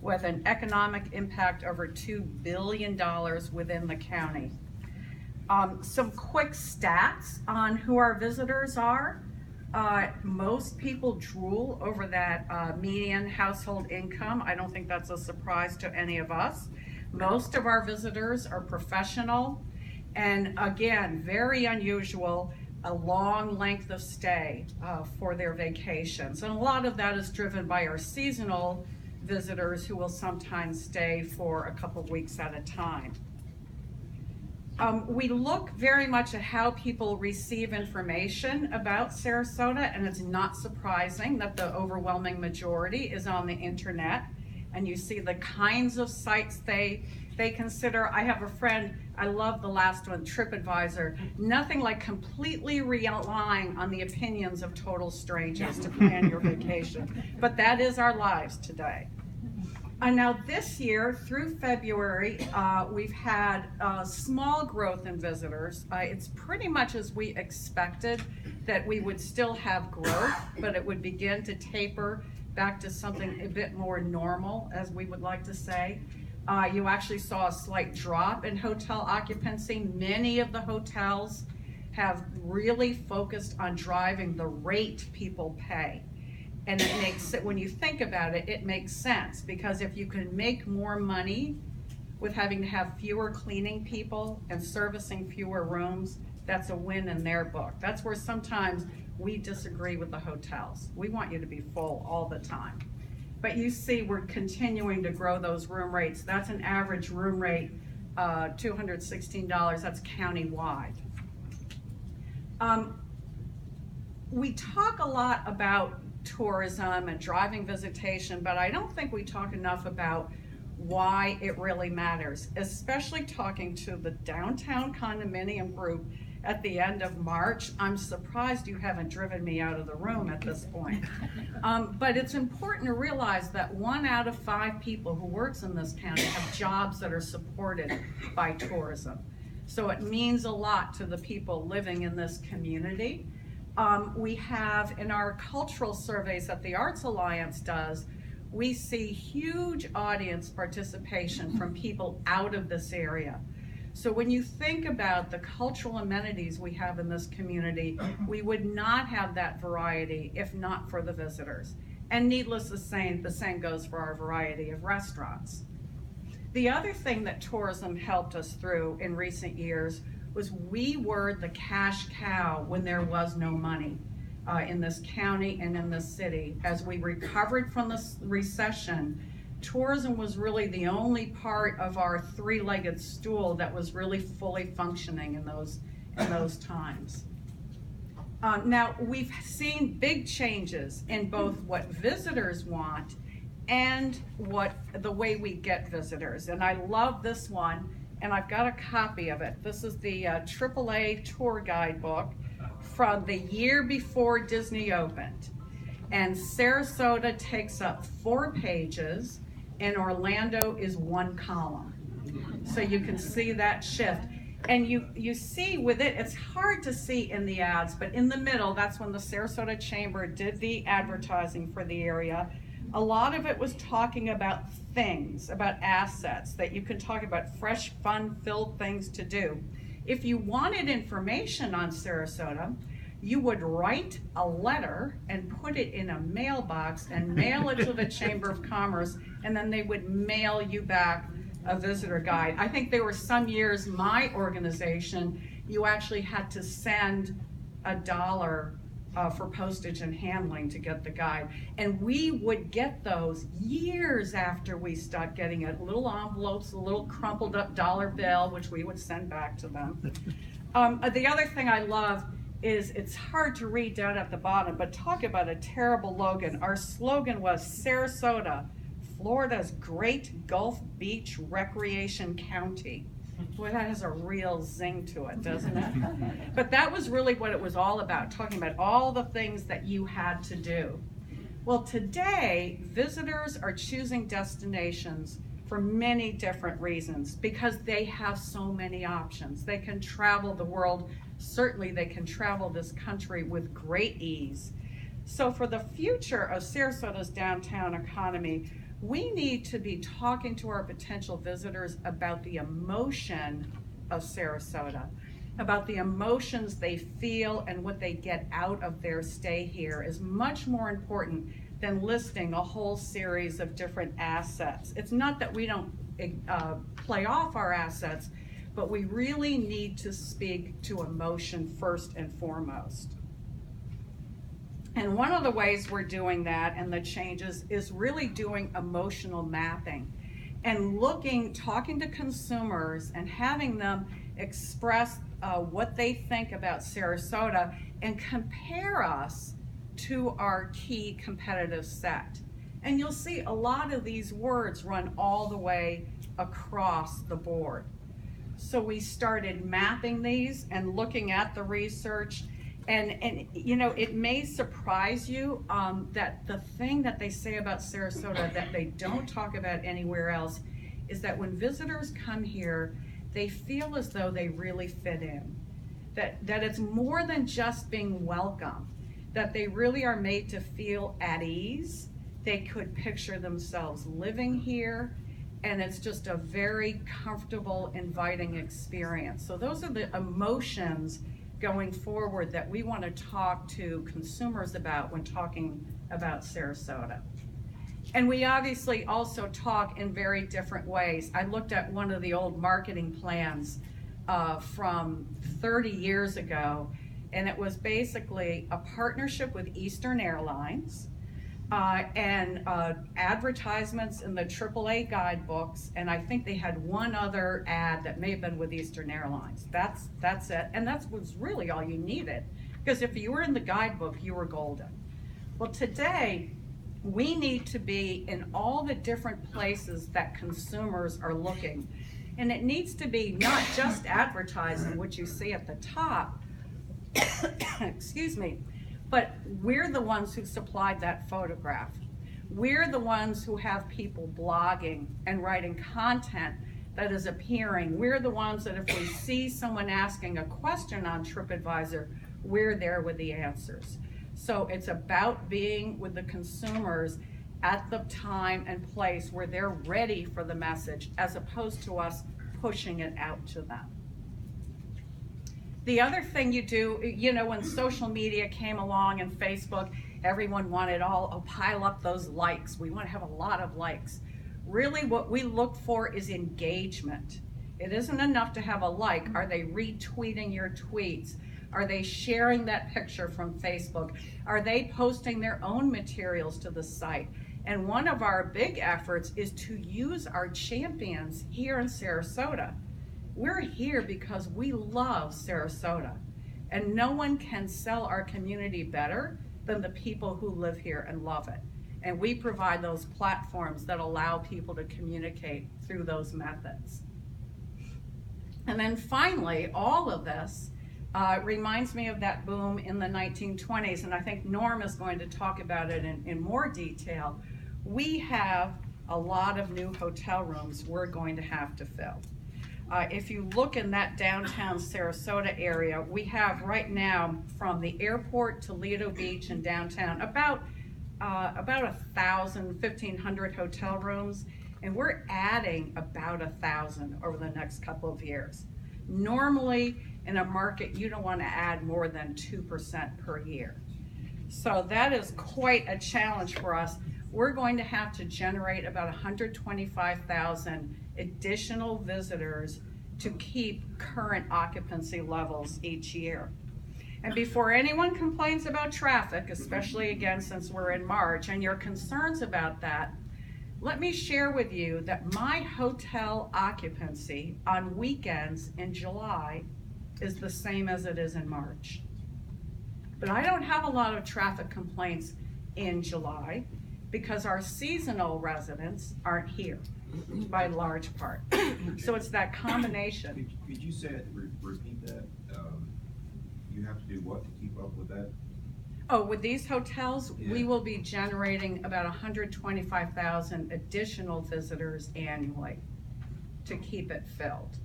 with an economic impact over $2 billion within the county. Some quick stats on who our visitors are. Most people drool over that median household income. I don't think that's a surprise to any of us. Most of our visitors are professional, and again, very unusual, a long length of stay for their vacations. And a lot of that is driven by our seasonal visitors who will sometimes stay for a couple of weeks at a time. We look very much at how people receive information about Sarasota, and it's not surprising that the overwhelming majority is on the internet. And you see the kinds of sites they consider. I have a friend, I love the last one, TripAdvisor. Nothing like completely relying on the opinions of total strangers to plan your vacation. But that is our lives today. Now this year, through February, we've had small growth in visitors. It's pretty much as we expected, that we would still have growth, but it would begin to taper back to something a bit more normal, as we would like to say. You actually saw a slight drop in hotel occupancy. Many of the hotels have really focused on driving the rate people pay. And it makes it, when you think about it, it makes sense, because if you can make more money with having to have fewer cleaning people and servicing fewer rooms, that's a win in their book. That's where sometimes we disagree with the hotels. We want you to be full all the time. But you see we're continuing to grow those room rates. That's an average room rate, $216, that's county-wide. We talk a lot about tourism and driving visitation, but I don't think we talk enough about why it really matters, especially talking to the downtown condominium group at the end of March. I'm surprised you haven't driven me out of the room at this point. But it's important to realize that 1 out of 5 people who works in this county have jobs that are supported by tourism. So it means a lot to the people living in this community. We have, in our cultural surveys that the Arts Alliance does, we see huge audience participation from people out of this area. So when you think about the cultural amenities we have in this community, we would not have that variety if not for the visitors. And needless to say, the same goes for our variety of restaurants. The other thing that tourism helped us through in recent years was we were the cash cow when there was no money in this county and in this city. As we recovered from the recession, tourism was really the only part of our three-legged stool that was really fully functioning in those times. Now, we've seen big changes in both what visitors want and the way we get visitors. And I love this one, and I've got a copy of it. This is the AAA tour guide book from the year before Disney opened. And Sarasota takes up 4 pages, and Orlando is 1 column. So you can see that shift. And you see with it, it's hard to see in the ads, but in the middle, that's when the Sarasota Chamber did the advertising for the area. A lot of it was talking about things, about assets, that you can talk about fresh, fun-filled things to do. If you wanted information on Sarasota, you would write a letter and put it in a mailbox and mail it to the Chamber of Commerce, and then they would mail you back a visitor guide. I think there were some years, my organization, you actually had to send $1 for postage and handling to get the guide. And we would get those years after we stopped getting it. Little envelopes, a little crumpled up dollar bill, which we would send back to them. The other thing I love is, it's hard to read down at the bottom, but talk about a terrible slogan. Our slogan was Sarasota, Florida's great Gulf Beach recreation county. Boy, that has a real zing to it, doesn't it? But that was really what it was all about, talking about all the things that you had to do. Well, today, visitors are choosing destinations for many different reasons, because they have so many options. They can travel the world. Certainly, they can travel this country with great ease. So for the future of Sarasota's downtown economy, We need to be talking to our potential visitors about the emotion of Sarasota, about the emotions they feel and what they get out of their stay here is much more important than listing a whole series of different assets. It's not that we don't play off our assets, but we really need to speak to emotion first and foremost. And one of the ways we're doing that and the changes is really doing emotional mapping and talking to consumers and having them express what they think about Sarasota and compare us to our key competitive set. And you'll see a lot of these words run all the way across the board. So we started mapping these and looking at the research, and you know, it may surprise you that the thing that they say about Sarasota that they don't talk about anywhere else is that when visitors come here, they feel as though they really fit in, that it's more than just being welcome, that they really are made to feel at ease. They could picture themselves living here, and it's just a very comfortable, inviting experience. So those are the emotions going forward that we want to talk to consumers about when talking about Sarasota. And we obviously also talk in very different ways. I looked at one of the old marketing plans from 30 years ago, and it was basically a partnership with Eastern Airlines and advertisements in the AAA guidebooks, and I think they had one other ad that may have been with Eastern Airlines. That's it, and that was really all you needed, because if you were in the guidebook, you were golden. Well, today, we need to be in all the different places that consumers are looking. And it needs to be not just advertising, which you see at the top, excuse me, but we're the ones who supplied that photograph. We're the ones who have people blogging and writing content that is appearing. We're the ones that if we see someone asking a question on TripAdvisor, we're there with the answers. So it's about being with the consumers at the time and place where they're ready for the message, as opposed to us pushing it out to them. The other thing you do, you know, when social media came along and Facebook, everyone wanted pile up those likes. We want to have a lot of likes. Really what we look for is engagement. It isn't enough to have a like. Are they retweeting your tweets? Are they sharing that picture from Facebook? Are they posting their own materials to the site? And one of our big efforts is to use our champions here in Sarasota. We're here because we love Sarasota, and no one can sell our community better than the people who live here and love it. And we provide those platforms that allow people to communicate through those methods. And then finally, all of this reminds me of that boom in the 1920s, and I think Norm is going to talk about it in more detail. We have a lot of new hotel rooms we're going to have to fill. If you look in that downtown Sarasota area, we have right now from the airport to Lido Beach and downtown about 1,000, 1,500 hotel rooms, and we're adding about 1,000 over the next couple of years. Normally, in a market, you don't want to add more than 2% per year. So that is quite a challenge for us. We're going to have to generate about 125,000 additional visitors to keep current occupancy levels each year. And before anyone complains about traffic, especially again since we're in March, and your concerns about that, let me share with you that my hotel occupancy on weekends in July is the same as it is in March. But I don't have a lot of traffic complaints in July because our seasonal residents aren't here by large part. So it's that combination. Could you say it, repeat that? You have to do what to keep up with that? Oh, with these hotels, Yeah. we will be generating about 125,000 additional visitors annually to keep it filled.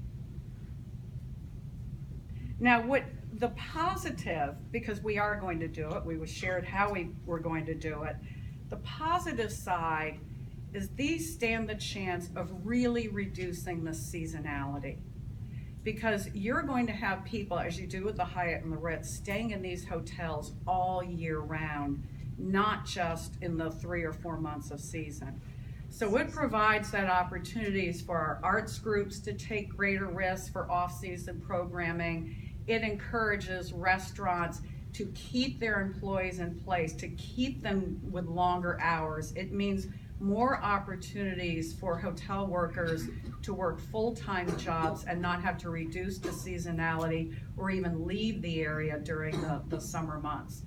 Now, what the positive, because we are going to do it, we shared how we were going to do it. The positive side is these stand the chance of really reducing the seasonality. Because you're going to have people, as you do with the Hyatt and the Ritz, staying in these hotels all year round, not just in the 3 or 4 months of season. So it provides that opportunities for our arts groups to take greater risks for off-season programming. It encourages restaurants to keep their employees in place, to keep them with longer hours. It means more opportunities for hotel workers to work full-time jobs and not have to reduce the seasonality or even leave the area during the summer months.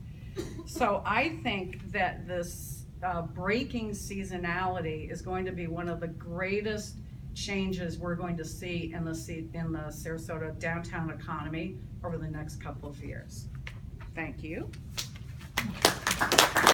So I think that this breaking seasonality is going to be one of the greatest changes we're going to see in the Sarasota downtown economy over the next couple of years. Thank you.